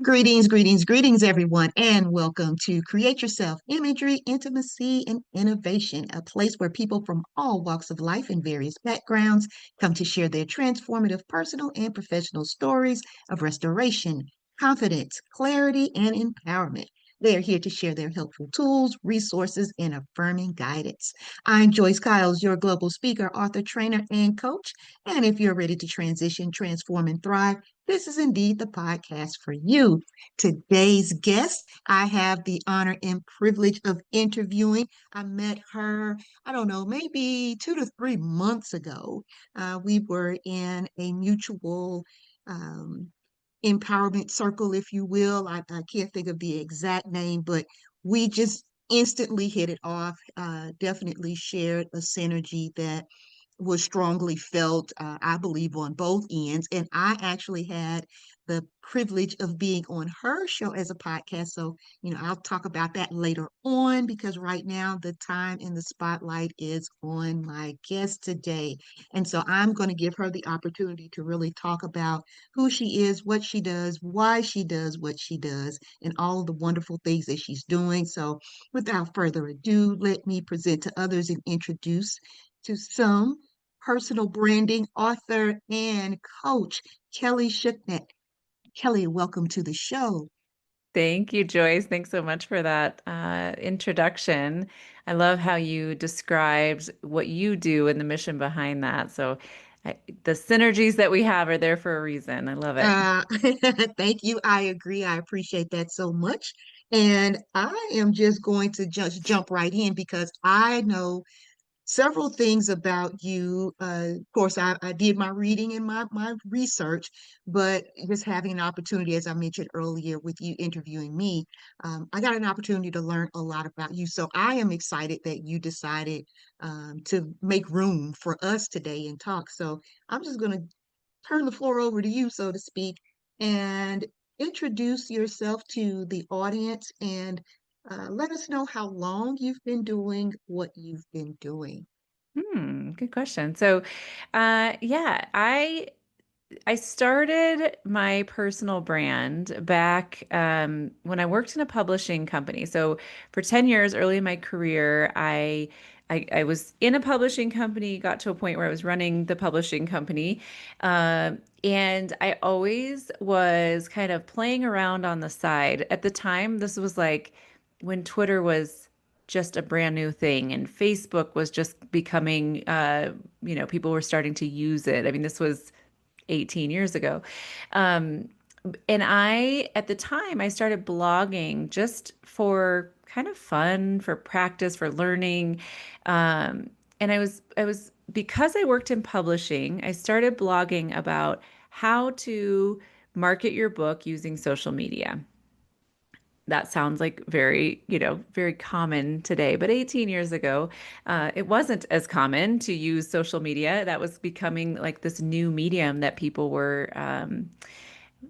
Greetings, greetings, greetings, everyone, and welcome to Create Yourself Imagery, Intimacy, and Innovation, a place where people from all walks of life and various backgrounds come to share their transformative personal and professional stories of restoration, confidence, clarity, and empowerment. They are here to share their helpful tools, resources, and affirming guidance. I'm Joyce Kyles, your global speaker, author, trainer, and coach. And if you're ready to transition, transform, and thrive, this is indeed the podcast for you. Today's guest, I have the honor and privilege of interviewing. I met her, I don't know, maybe 2 to 3 months ago. We were in a mutual um, empowerment circle, if you will. I can't think of the exact name, but we just instantly hit it off. Definitely shared a synergy that was strongly felt, I believe, on both ends. And I actually had the privilege of being on her show as a podcast. So, I'll talk about that later on because right now the time in the spotlight is on my guest today. And so I'm going to give her the opportunity to really talk about who she is, what she does, why she does what she does, and all the wonderful things that she's doing. So, without further ado, let me present to others and introduce to some personal branding author and coach, Kelly Schuknecht. Kelly, welcome to the show. Thank you, Joyce. Thanks so much for that introduction. I love how you described what you do and the mission behind that. The synergies that we have are there for a reason. I love it. Uh, Thank you. I agree. I appreciate that so much. And I am just going to just jump right in because I know several things about you. Of course, I did my reading and my research, but just having an opportunity, as I mentioned earlier, with you interviewing me, I got an opportunity to learn a lot about you. So I am excited that you decided to make room for us today and talk. So I'm just going to turn the floor over to you, so to speak, and introduce yourself to the audience and let us know how long you've been doing what you've been doing. Good question. Yeah, I started my personal brand back when I worked in a publishing company. So for 10 years early in my career, I was in a publishing company, got to a point where I was running the publishing company. And I always was kind of playing around on the side. At the time, this was like when Twitter was just a brand new thing and Facebook was just becoming, people were starting to use it. I mean, this was 18 years ago. Um, at the time, I started blogging just for kind of fun, for practice, for learning. Because I worked in publishing, I started blogging about how to market your book using social media. That sounds like very common today. But 18 years ago, it wasn't as common to use social media. That was becoming like this new medium that people were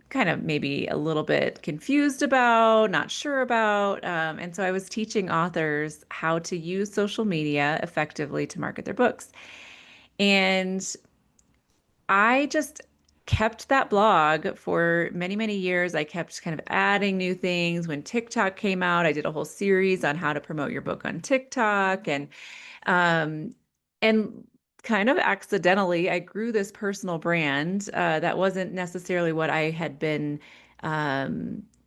kind of maybe a little bit confused about, not sure about. And so I was teaching authors how to use social media effectively to market their books. And I just kept that blog for many, many years. I kept kind of adding new things. When TikTok came out, I did a whole series on how to promote your book on TikTok um and kind of accidentally I grew this personal brand that wasn't necessarily what I had been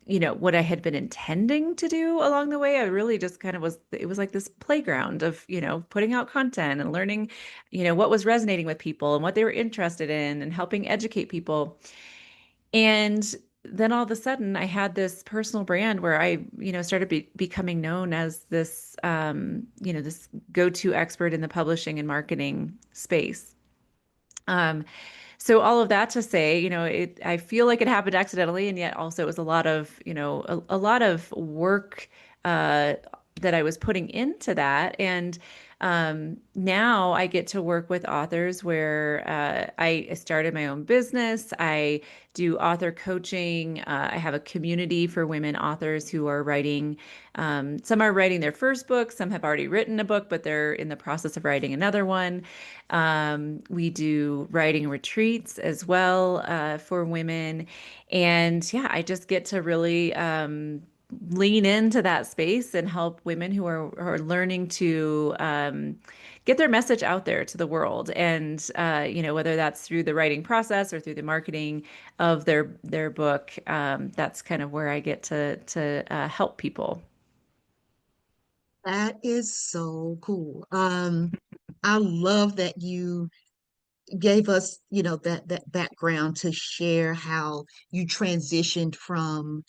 what I had been intending to do along the way. I really just kind of was, it was like this playground of, putting out content and learning, what was resonating with people and what they were interested in and helping educate people. And then all of a sudden I had this personal brand where I, started becoming known as this go-to expert in the publishing and marketing space. Um, so all of that to say, I feel like it happened accidentally, and yet also it was a lot of, a lot of work, uh, that I was putting into that. And now I get to work with authors where I started my own business. I do author coaching. I have a community for women authors who are writing. Some are writing their first book, some have already written a book, but they're in the process of writing another one. We do writing retreats as well for women. And yeah, I just get to really lean into that space and help women who are learning to get their message out there to the world. And whether that's through the writing process or through the marketing of their book, that's kind of where I get to help people. That is so cool. I love that you gave us, that background to share how you transitioned from,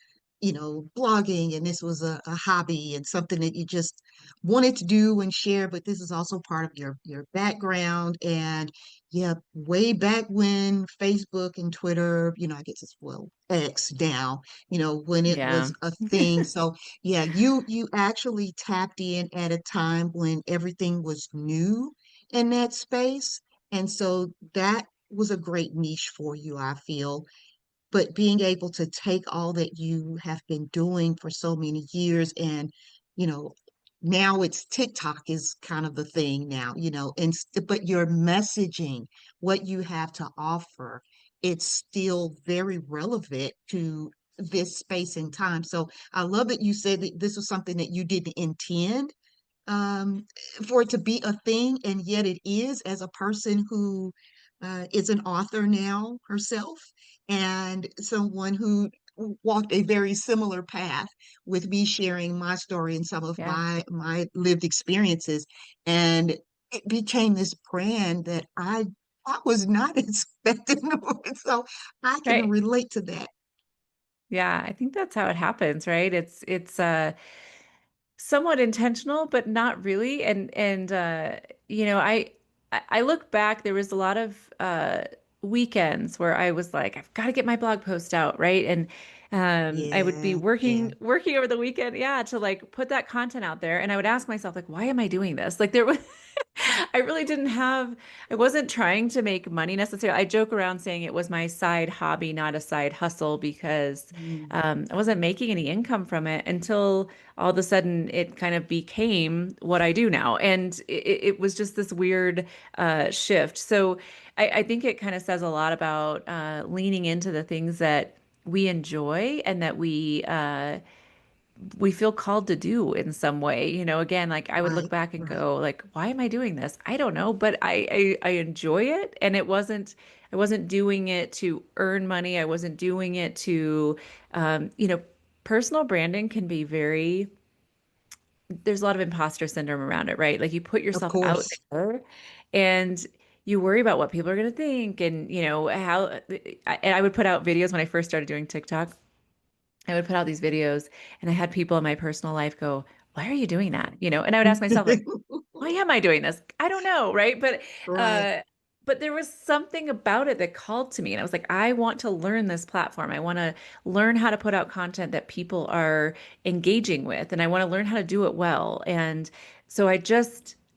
blogging, and this was a hobby and something that you just wanted to do and share, but this is also part of your background. And yeah, way back when Facebook and Twitter, I guess it's, well, X now, when it Yeah. was a thing. So yeah, you actually tapped in at a time when everything was new in that space. And so that was a great niche for you, I feel. But being able to take all that you have been doing for so many years and, you know, now it's TikTok is kind of the thing now, but your messaging, what you have to offer, it's still very relevant to this space and time. So I love that you said that this was something that you didn't intend um, for it to be a thing, and yet it is, as a person who is an author now herself, and someone who walked a very similar path with me sharing my story and some of Yeah. my lived experiences, and it became this brand that I was not expecting. So I can Right. relate to that. Yeah, I think that's how it happens, right? It's somewhat intentional, but not really. And I look back, there was a lot of weekends where I was like, I've got to get my blog post out, right? And I would be Yeah, yeah. working over the weekend, yeah, to like put that content out there. And I would ask myself, like, why am I doing this? Like there was I really didn't have, I wasn't trying to make money necessarily. I joke around saying it was my side hobby, not a side hustle, because Mm, I wasn't making any income from it until all of a sudden it kind of became what I do now. And it was just this weird shift. So I think it kind of says a lot about leaning into the things that we enjoy and that we feel called to do in some way. Again, like I would look right, back and right. go, like, why am I doing this? I don't know, but I enjoy it. And I wasn't doing it to earn money. I wasn't doing it to, um, you know, personal branding can be there's a lot of imposter syndrome around it, right? Like you put Of yourself out course. there and you worry about what people are going to think and, and I would put out videos when I first started doing TikTok. I would put out these videos and I had people in my personal life go, why are you doing that? And I would ask myself, like, why am I doing this? I don't know, right? Right. Uh, but there was something about it that called to me, and I was like, I want to learn this platform. I want to learn how to put out content that people are engaging with, and I want to learn how to do it well. And so I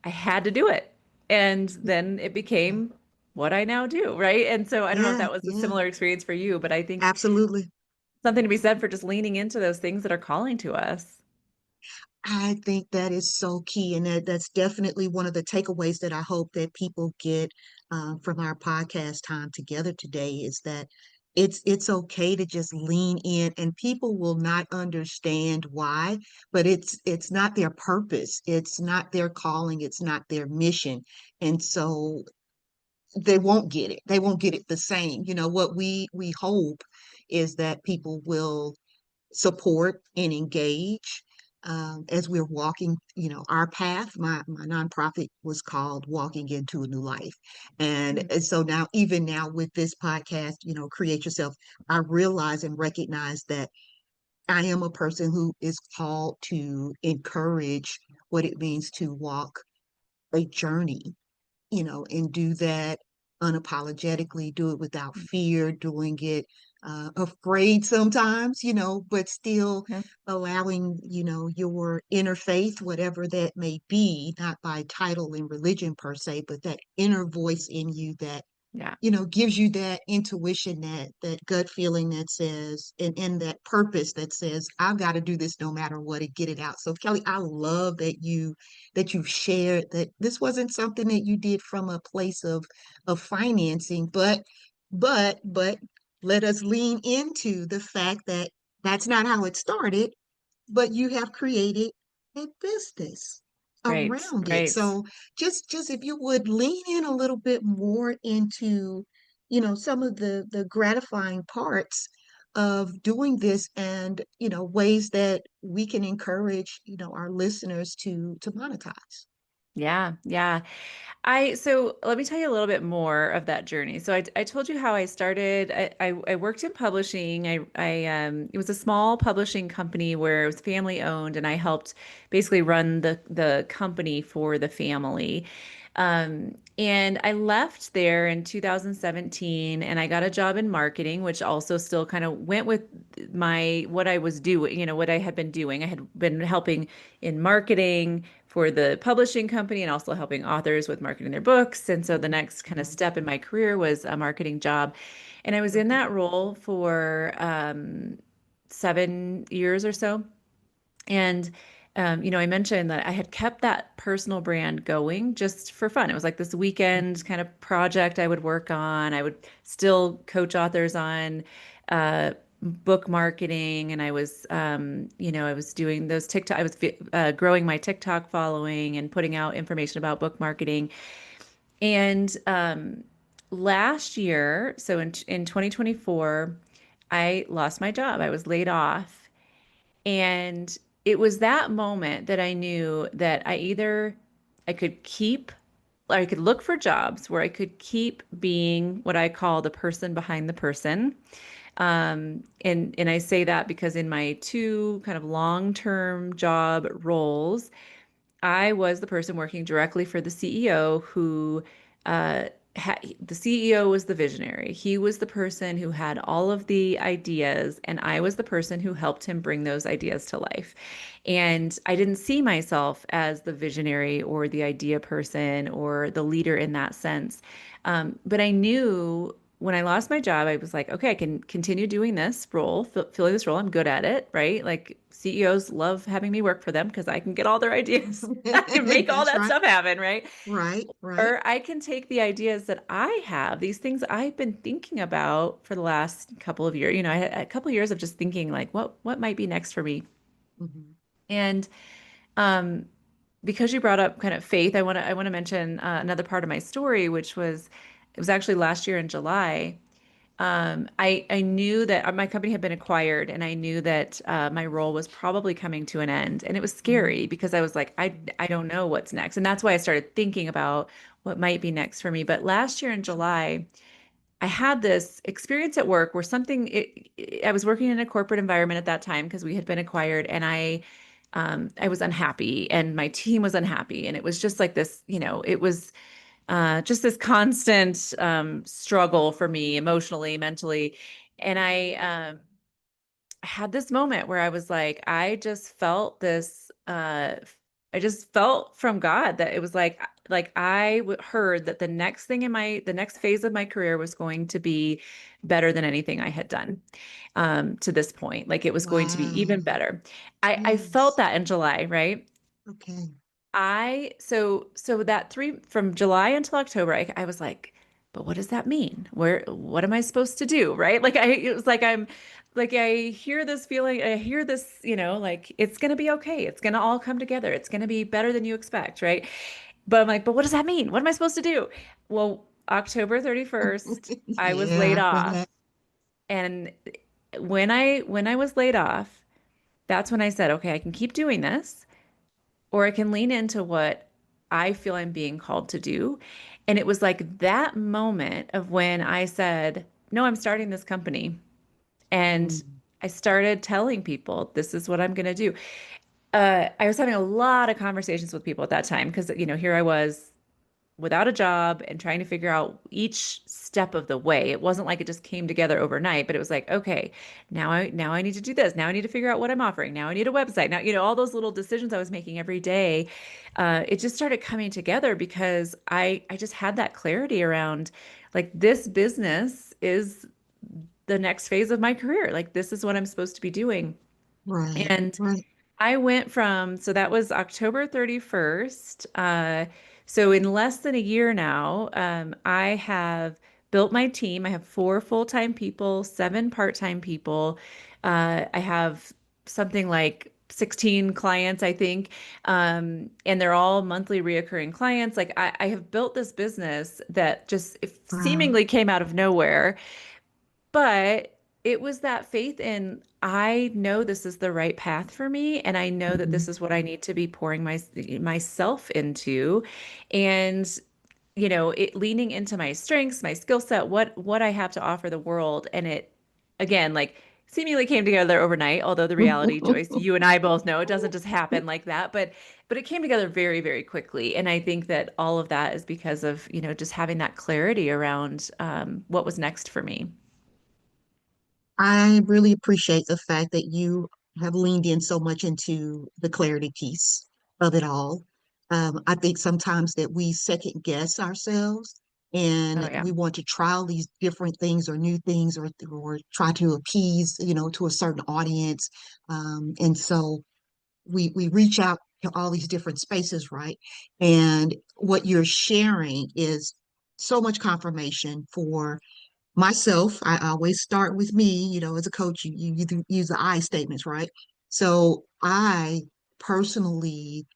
had to do it, and then it Yeah, became what I now do, right? And so I don't know if yeah, that was a yeah, similar experience for you, but I think absolutely. something to be said for just leaning into those things that are calling to us. I think that is so key, and that's definitely one of the takeaways that I hope that people get from our podcast time together today is that it's okay to just lean in, and people will not understand why, but it's not their purpose, it's not their calling, it's not their mission, and so they won't get it. They won't get it the same. What we hope is that people will support and engage as we're walking, our path. My nonprofit was called Walking into a New Life. And so now, even now with this podcast, Create Yourself, I realize and recognize that I am a person who is called to encourage what it means to walk a journey, and do that unapologetically, do it without fear, doing it afraid sometimes, but still Yeah. allowing, your inner faith, whatever that may be, not by title and religion per se, but that inner voice in you that Yeah. gives you that intuition, that gut feeling that says, and that purpose that says, I've got to do this no matter what and get it out. So Kelly, I love that you've shared that this wasn't something that you did from a place of financing, but let us lean into the fact that that's not how it started, but you have created a business Right. around it. Right. So just if you would lean in a little bit more into, some of the gratifying parts of doing this and, ways that we can encourage, our listeners to monetize. Yeah. Yeah. So let me tell you a little bit more of that journey. So I told you how I started. I worked in publishing. It was a small publishing company where it was family owned, and I helped basically run the company for the family. And I left there in 2017, and I got a job in marketing, which also still kind of went with what I was doing, what I had been doing. I had been helping in marketing for the publishing company and also helping authors with marketing their books. And so the next kind of Mhm. step in my career was a marketing job. And I was in Okay. that role for 7 years or so. And I mentioned that I had kept that personal brand going just for fun. It was like this weekend kind of project I would work on. I would still coach authors on book marketing, and I was doing those TikTok. I was growing my TikTok following and putting out information about book marketing. And last year, so in 2024, I lost my job. I was laid off. And it was that moment that I knew that I could keep, I could look for jobs where I could keep being what I call the person behind the person. And I say that because in my two kind of long-term job roles, I was the person working directly for the CEO who the CEO was the visionary. He was the person who had all of the ideas, and I was the person who helped him bring those ideas to life. And I didn't see myself as the visionary or the idea person or the leader in that sense. But I knew when I lost my job, I was like, okay, I can continue doing this role, filling this role. I'm good at it, right? Like CEOs love having me work for them because I can get all their ideas. I can make all That's that right. stuff happen, right? Right, right. Or I can take the ideas that I have, these things I've been thinking about for the last couple of years. I had a couple of years of just thinking like, what might be next for me? Mhm. And um, because you brought up kind of faith, I want to mention another part of my story, which was it was actually last year in July. I knew that my company had been acquired, and I knew that my role was probably coming to an end, and it was scary Mm. because I was like, I don't know what's next, and that's why I started thinking about what might be next for me. But last year in July, I had this experience at work where I was working in a corporate environment at that time because we had been acquired, and I was unhappy, and my team was unhappy, and it was just like this, it was just this constant struggle for me emotionally, mentally. And I had this moment where I was like, I just felt from God that it was like heard that the next phase of my career was going to be better than anything I had done to this point. Like it was going to be Wow. even better. I felt Yes. that in July, right? Okay. So that from July until October, I was like, but what does that mean? What am I supposed to do? Right? It was like I hear this feeling, I hear this, like it's gonna be okay. It's gonna all come together. It's gonna be better than you expect, right? But I'm like, but what does that mean? What am I supposed to do? Well, October 31st, I was laid Yeah, I feel off. that. And when I was laid off, that's when I said, okay, I can keep doing this or I can lean into what I feel I'm being called to do. And it was like that moment of when I said, no, I'm starting this company. And Mm. I started telling people, this is what I'm going to do. I was having a lot of conversations with people at that time because, here I was without a job and trying to figure out each step of the way. It wasn't like it just came together overnight, but it was like, okay, now I need to do this. Now I need to figure out what I'm offering. Now I need a website. Now, all those little decisions I was making every day, it just started coming together because I just had that clarity around like this business is the next phase of my career. Like this is what I'm supposed to be doing. Right, And right. I went so that was October 31st. So in less than a year now, I have built my team. I have 4 full-time people, 7 part-time people. I have something like 16 clients, I think. And they're all monthly reoccurring clients. Like I have built this business that just Wow. seemingly came out of nowhere. But it was that faith in I know this is the right path for me, and I know that Mhm. this is what I need to be pouring myself into, and it leaning into my strengths, my skill set, what I have to offer the world, and it again like seemingly came together overnight. Although the reality, Joyce, you and I both know it doesn't just happen like that, but it came together very, very quickly, and I think that all of that is because of just having that clarity around what was next for me. I really appreciate the fact that you have leaned in so much into the clarity piece of it all. I think sometimes that we second guess ourselves Oh and yeah. we want to try all these different things or new things or try to appease, to a certain audience. And so we reach out to all these different spaces, right? And what you're sharing is so much confirmation for myself. I always start with me, as a coach, you use the I statements, right? So I personally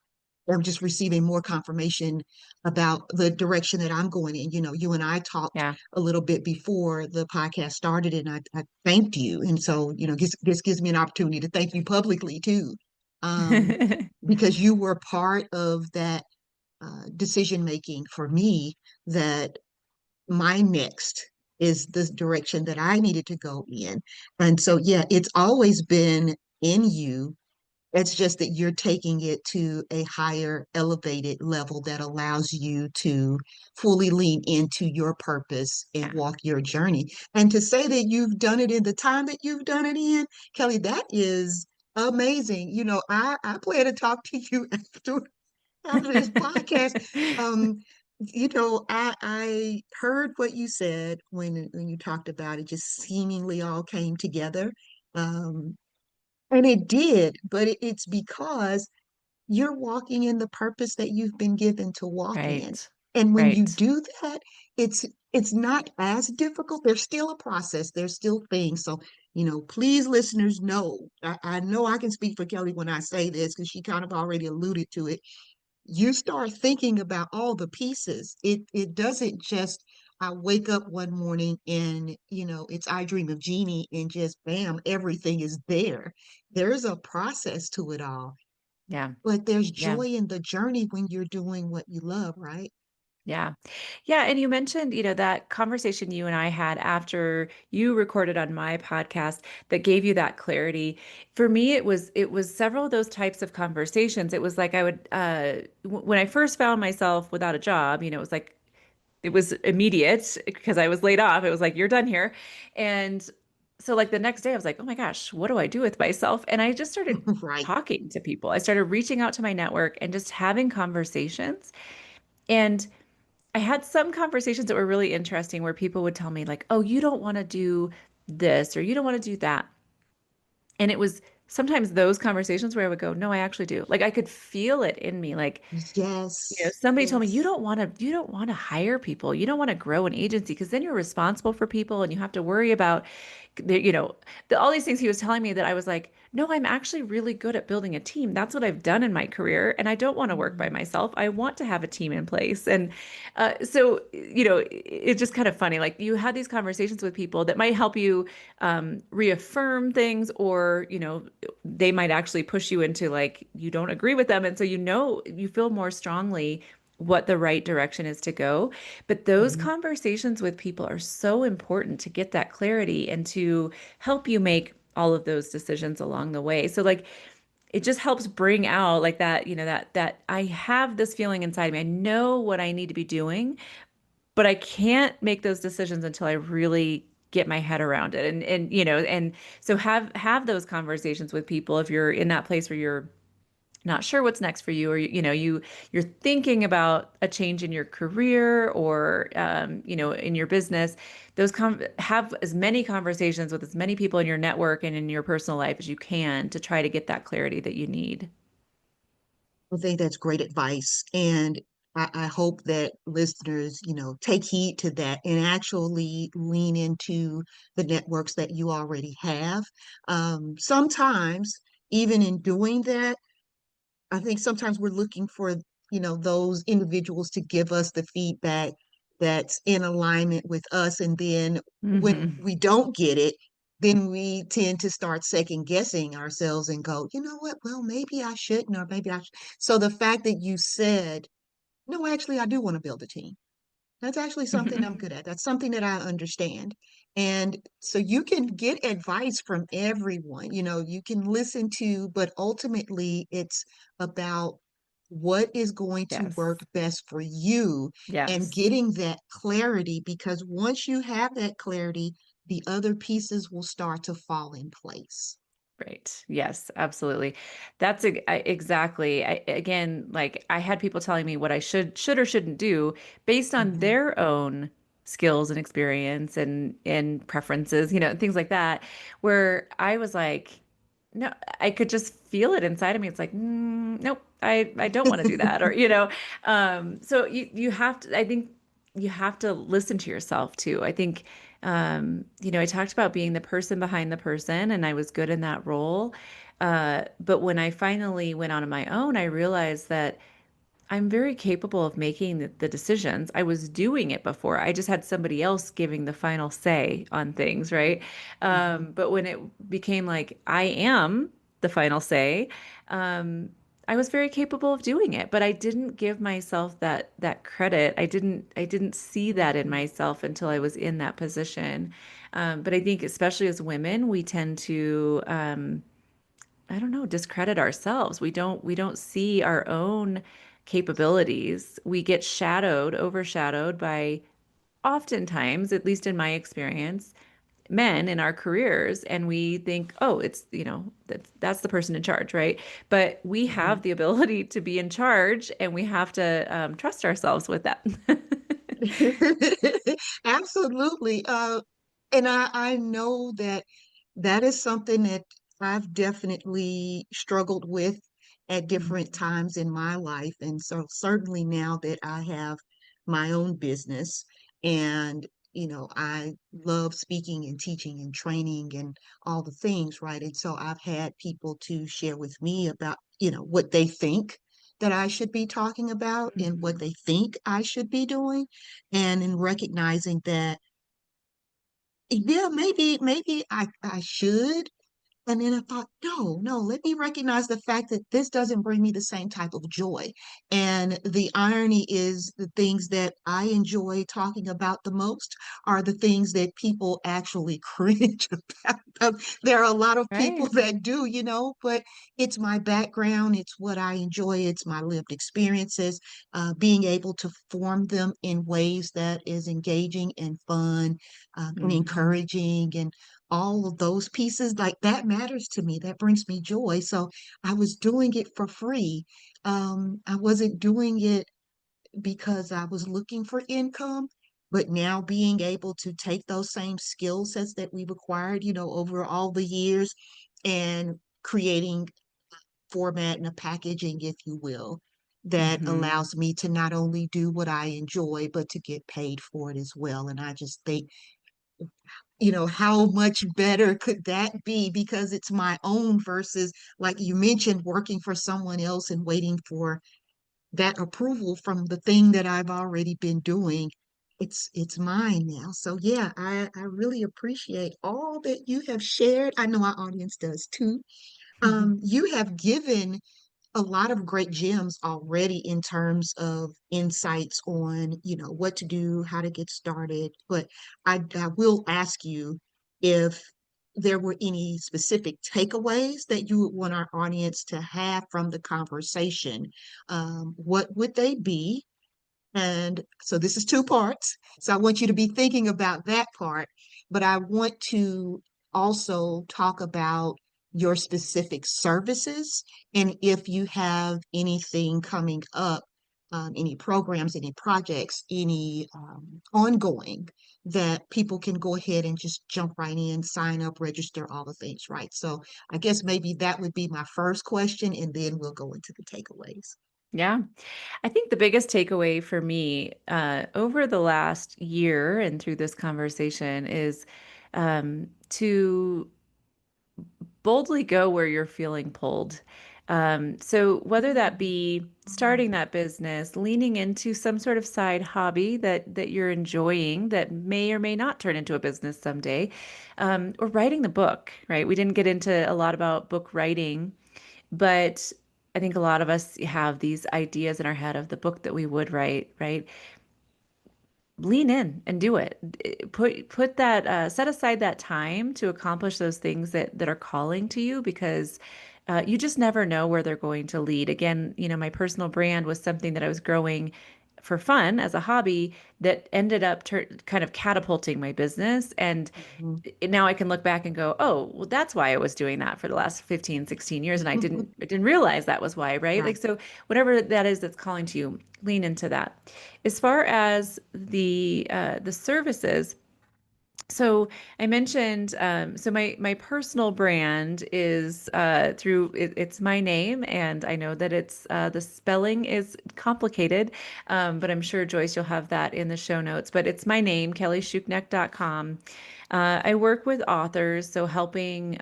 am just receiving more confirmation about the direction that I'm going in. You and I talked Yeah. a little bit before the podcast started, and I thanked you. And so, this gives me an opportunity to thank you publicly too, um, because you were part of that decision making for me that my next is the direction that I needed to go in. And so, yeah, it's always been in you. It's just that you're taking it to a higher elevated level that allows you to fully lean into your purpose and Yeah. walk your journey. And to say that you've done it in the time that you've done it in, Kelly, that is amazing. I plan to talk to you after this podcast. Um, I heard what you said when you talked about it, just seemingly all came together. Um, and it did, but it's because you're walking in the purpose that you've been given to walk in. Right. And when you Right. do that, it's not as difficult. There's still a process, there's still things. So, please, listeners, know I know I can speak for Kelly when I say this because she kind of already alluded to it. You start thinking about all the pieces. It doesn't just I wake up one morning and it's I Dream of Jeannie and just bam, everything is there. There's a process to it all, Yeah. but there's Yeah. joy in the journey when you're doing what you love, right? Yeah. Yeah. And you mentioned, that conversation you and I had after you recorded on my podcast that gave you that clarity. For me, it was several of those types of conversations. It was like I would when I first found myself without a job, it was immediate because I was laid off. It was like, you're done here. And so like the next day I was like, oh my gosh, what do I do with myself? And I just started Right. talking to people. I started reaching out to my network and just having conversations. And I had some conversations that were really interesting where people would tell me, like, oh, you don't want to do this or you don't want to do that. And it was sometimes those conversations where I would go, no, I actually do. Like I could feel it in me. Like, Yes. somebody told me Yes. you don't want to hire people. You don't want to grow an agency because then you're responsible for people and you have to worry about all these things he was telling me that I was like, no, I'm actually really good at building a team. That's what I've done in my career. And I don't want to work by Mhm. myself. I want to have a team in place. And so, it's just kind of funny. Like you had these conversations with people that might help you reaffirm things, or, they might actually push you into like, you don't agree with them. And so, you feel more strongly what the right direction is to go. But those Mhm. conversations with people are so important to get that clarity and to help you make all of those decisions along the way. So like it just helps bring out like that, that I have this feeling inside me. I know what I need to be doing, but I can't make those decisions until I really get my head around it. And so have those conversations with people if you're in that place where you're not sure what's next for you, or you're thinking about a change in your career, or in your business. Have as many conversations with as many people in your network and in your personal life as you can to try to get that clarity that you need. I think that's great advice. And I hope that listeners, take heed to that and actually lean into the networks that you already have. Sometimes, even in doing that, I think sometimes we're looking for, those individuals to give us the feedback that's in alignment with us. And then when Hmm. we don't get it, then we tend to start second guessing ourselves and go, you know what? Well, maybe I shouldn't, or maybe I should. So the fact that you said, no, actually, I do want to build a team. That's actually something I'm good at. That's something that I understand. And so you can get advice from everyone, you can listen to, but ultimately it's about what is going to Yes. work best for you and Yes. getting that clarity, because once you have that clarity, the other pieces will start to fall in place. Right. Yes, absolutely. Exactly. Again, like I had people telling me what I should or shouldn't do based on Mhm. their own skills and experience and preferences, things like that, where I was like, no, I could just feel it inside of me. It's like, nope, I don't want to do that. Or, so you have to, I think you have to listen to yourself too. I think, I talked about being the person behind the person, and I was good in that role. But when I finally went on my own, I realized that I'm very capable of making the decisions. I was doing it before. I just had somebody else giving the final say on things, right? Mhm. But when it became like I am the final say, um, I was very capable of doing it, but I didn't give myself that credit. I didn't see that in Mhm. myself until I was in that position. But I think especially as women, we tend to I don't know, discredit ourselves. We don't see our own capabilities. We get overshadowed by oftentimes, at least in my experience, men in our careers, and we think, oh, it's, that's the person in charge, right? But we have Mhm. the ability to be in charge, and we have to trust ourselves with that. Absolutely. And I know that that is something that I've definitely struggled with at different Mhm. times in my life. And so certainly now that I have my own business and I love speaking and teaching and training and all the things, right? And so I've had people to share with me about, what they think that I should be talking about and what Mhm. they think I should be doing. And in recognizing that, yeah, maybe I should, and then I thought, no, no, let me recognize the fact that this doesn't bring me the same type of joy. And the irony is the things that I enjoy talking about the most are the things that people actually cringe about. There are a lot of people Right. that do, but it's my background, it's what I enjoy, it's my lived experiences, being able to form them in ways that is engaging and fun, and Mhm. encouraging, and all of those pieces like that matters to me. That brings me joy. So I was doing it for free. I wasn't doing it because I was looking for income, but now being able to take those same skill sets that we've acquired, over all the years, and creating format and a packaging, if you will, that Mhm. allows me to not only do what I enjoy, but to get paid for it as well. And I just think, how much better could that be, because it's my own versus, like you mentioned, working for someone else and waiting for that approval from the thing that I've already been doing. It's mine now. So yeah, I really appreciate all that you have shared. I know our audience does too. You have given a lot of great gems already in terms of insights on, what to do, how to get started. But I will ask you if there were any specific takeaways that you would want our audience to have from the conversation, what would they be? And so this is two parts. So I want you to be thinking about that part, but I want to also talk about your specific services and if you have anything coming up, any programs, any projects, any ongoing that people can go ahead and just jump right in, sign up, register, all the things, right? So I guess maybe that would be my first question, and then we'll go into the takeaways. Yeah. I think the biggest takeaway for me over the last year and through this conversation is to boldly go where you're feeling pulled. So whether that be starting that business, leaning into some sort of side hobby that you're enjoying that may or may not turn into a business someday, or writing the book, right? We didn't get into a lot about book writing, but I think a lot of us have these ideas in our head of the book that we would write, right? Lean in and do it. Put that set aside that time to accomplish those things that are calling to you because you just never know where they're going to lead. Again, my personal brand was something that I was growing for fun as a hobby that ended up kind of catapulting my business. And Mhm. now I can look back and go, oh, well, that's why I was doing that for the last 15, 16 years. And I didn't realize that was why, right? Like, Right. so whatever that is that's calling to you, lean into that. As far as the services, so I mentioned, so my personal brand is it's my name, and I know that it's the spelling is complicated, but I'm sure Joyce you'll have that in the show notes. But it's my name, kellyschuknecht.com. I work with authors, so helping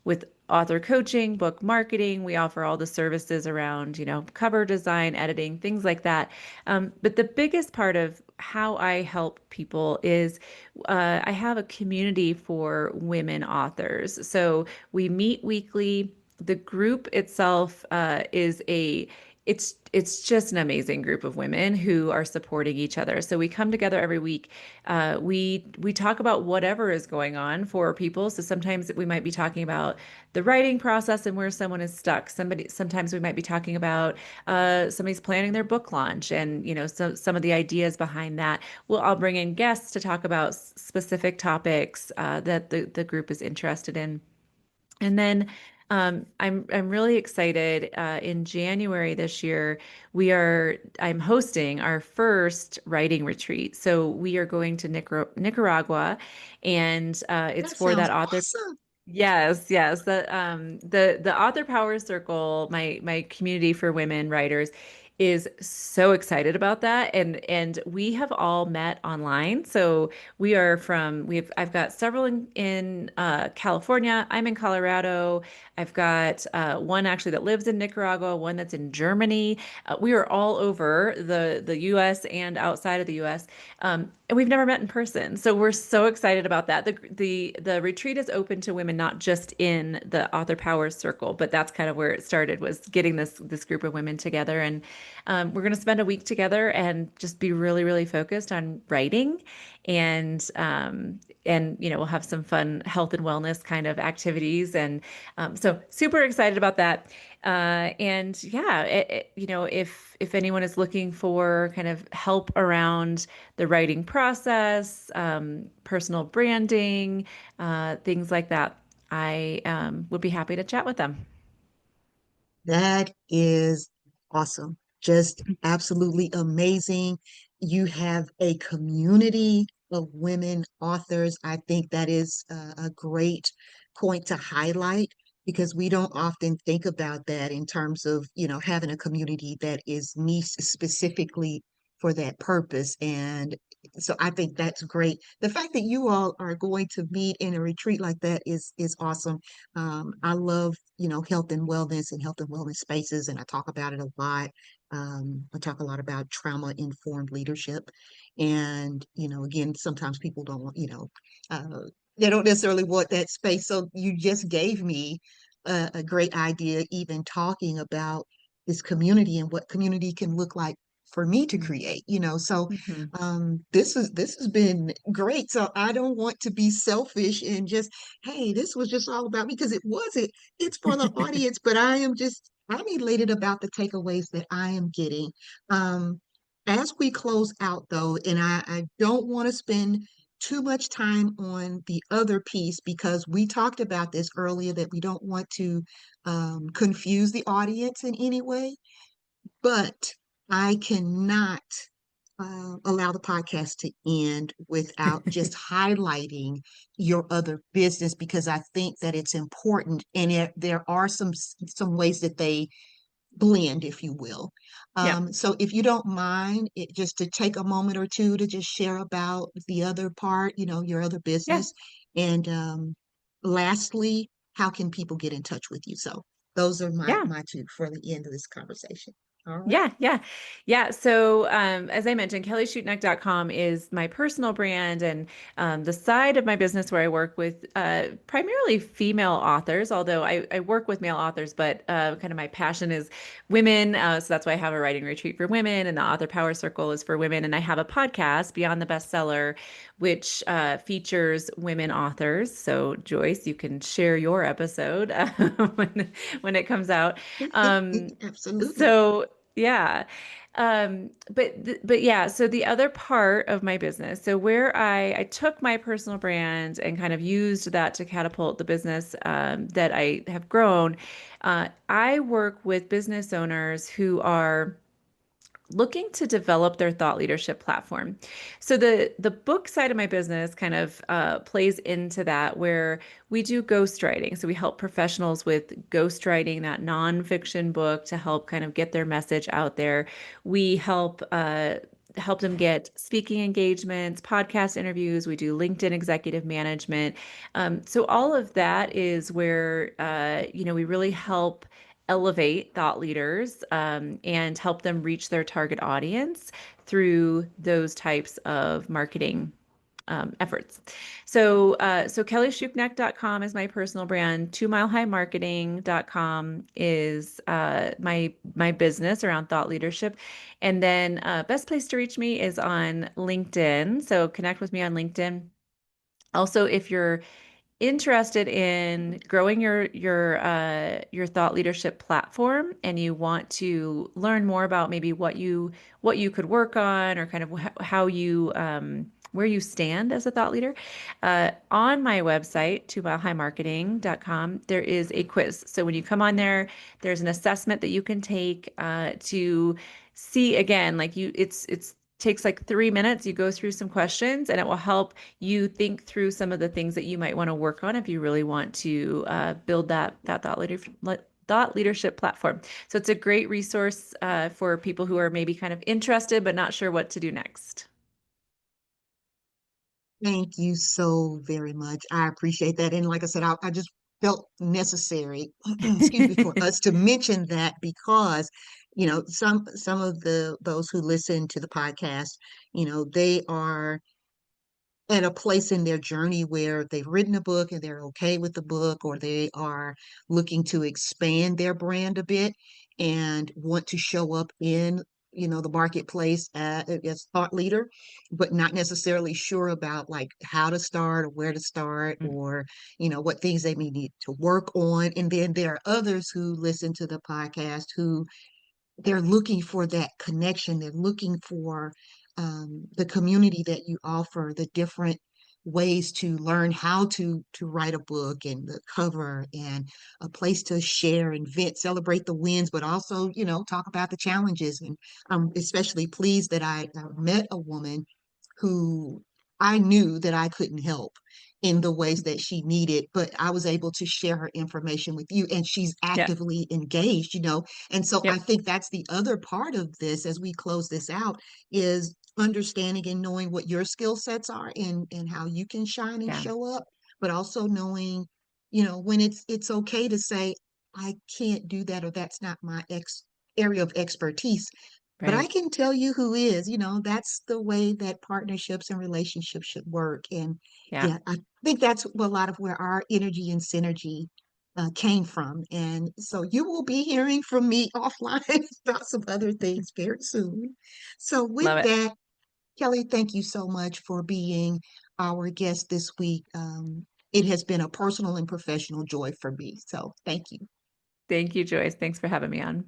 with author coaching, book marketing. We offer all the services around, cover design, editing, things like that. But the biggest part of how I help people is I have a community for women authors. So we meet weekly. The group itself is it's just an amazing group of women who are supporting each other. So we come together every week. We talk about whatever is going on for people. So sometimes we might be talking about the writing process and where someone is stuck. Sometimes we might be talking about somebody's planning their book launch and some of the ideas behind that. I'll bring in guests to talk about specific topics that the group is interested in. And then I'm really excited. In January this year, I'm hosting our first writing retreat. So we are going to Nicaragua, and it's That for sounds that author. awesome. Yes, yes. The Author Power Circle, my community for women writers, is so excited about that. And we have all met online. So I've got several in California. I'm in Colorado. I've got one actually that lives in Nicaragua, one that's in Germany. We are all over the US and outside of the US. And we've never met in person. So we're so excited about that. The retreat is open to women, not just in the Author Power Circle, but that's kind of where it started, was getting this group of women together. And we're going to spend a week together and just be really, really focused on writing. And we'll have some fun health and wellness kind of activities. And so super excited about that. And yeah, if anyone is looking for kind of help around the writing process, personal branding, things like that, I would be happy to chat with them. That is awesome. Just absolutely amazing. You have a community of women authors. I think that is a great point to highlight because we don't often think about that in terms of, having a community that is niche specifically for that purpose. And so I think that's great. The fact that you all are going to meet in a retreat like that is awesome. I love, health and wellness spaces, and I talk about it a lot. I talk a lot about trauma-informed leadership. And, again, sometimes people don't want, they don't necessarily want that space. So you just gave me a great idea, even talking about this community and what community can look like for me to Mm. create, you know. So Mhm. this has been great. So I don't want to be selfish and just, hey, this was just all about me, because it wasn't. It's for the audience, but I'm elated about the takeaways that I am getting. Um, as we close out though, and I don't want to spend too much time on the other piece, because we talked about this earlier, that we don't want to confuse the audience in any way, but I cannot allow the podcast to end without just highlighting your other business, because I think that it's important, and there are some ways that they blend, if you will. Yeah. So if you don't mind, just to take a moment or two to just share about the other part, you know, your other Yeah. business, and lastly, how can people get in touch with you? So those are Yeah. my two for the end of this conversation. All right. Yeah, yeah, yeah. So, as I mentioned, KellySchuknecht.com is my personal brand, and the side of my business where I work with primarily female authors, although I work with male authors, but kind of my passion is women. So that's why I have a writing retreat for women, and the Author Power Circle is for women. And I have a podcast, Beyond the Bestseller, which features women authors. So, Joyce, you can share your episode when it comes out. Absolutely. So yeah. But yeah, so the other part of my business, so where I took my personal brand and kind of used that to catapult the business that I have grown. I work with business owners who are looking to develop their thought leadership platform. So the book side of my business kind of plays into that, where we do ghostwriting. So we help professionals with ghostwriting that nonfiction book to help kind of get their message out there. We help them get speaking engagements, podcast interviews. We do LinkedIn executive management. So all of that is where we really help elevate thought leaders and help them reach their target audience through those types of marketing efforts. So KellySchuknecht.com is my personal brand. 2milehighmarketing.com is my business around thought leadership. And then best place to reach me is on LinkedIn. So connect with me on LinkedIn. Also, if you're interested in growing your thought leadership platform and you want to learn more about maybe what you could work on, or kind of how you where you stand as a thought leader, on my website 2milehighmarketing.com there is a quiz. So when you come on there, there's an assessment that you can take to see, again, like it's takes like 3 minutes. You go through some questions and it will help you think through some of the things that you might want to work on if you really want to build that thought leadership platform. So it's a great resource for people who are maybe kind of interested but not sure what to do next. Thank you so very much. I appreciate that. And like I said, I just felt necessary, excuse me, for us to mention that, because, you know, some of the those who listen to the podcast, you know, they are at a place in their journey where they've written a book and they're okay with the book, or they are looking to expand their brand a bit and want to show up in, you know, the marketplace as thought leader, but not necessarily sure about like how to start or where to start, or, you know, what things they may need to work on. And then there are others who listen to the podcast who they're looking for that connection. They're looking for the community that you offer, the different ways to learn how to write a book, and the cover, and a place to share and vent, celebrate the wins, but also, you know, talk about the challenges. And I'm especially pleased that I met a woman who I knew that I couldn't help in the ways that she needed, but I was able to share her information with you, and she's Yeah. actively engaged, you know. And so I Yep. think that's the other part of this as we close this out, is understanding and knowing what your skill sets are, and how you can shine and Yeah. show up, but also knowing, you know, when it's okay to say, I can't do that, or that's not my area of expertise, but I Right. can tell you who is. You know, that's the way that partnerships and relationships should work. And Yeah. yeah, I think that's a lot of where our energy and synergy came from. And so you will be hearing from me offline about some other things very soon. So, with Love it. that, Kelly, thank you so much for being our guest this week. It has been a personal and professional joy for me. So, thank you. Thank you, Joyce. Thanks for having me on.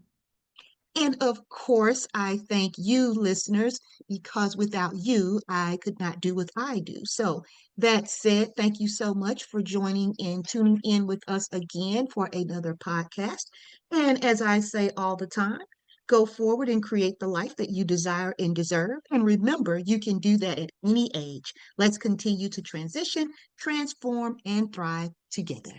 And of course, I thank you, listeners, because without you, I could not do what I do. So, that said, thank you so much for joining and tuning in with us again for another podcast. And as I say all the time, go forward and create the life that you desire and deserve. And remember, you can do that at any age. Let's continue to transition, transform, and thrive together.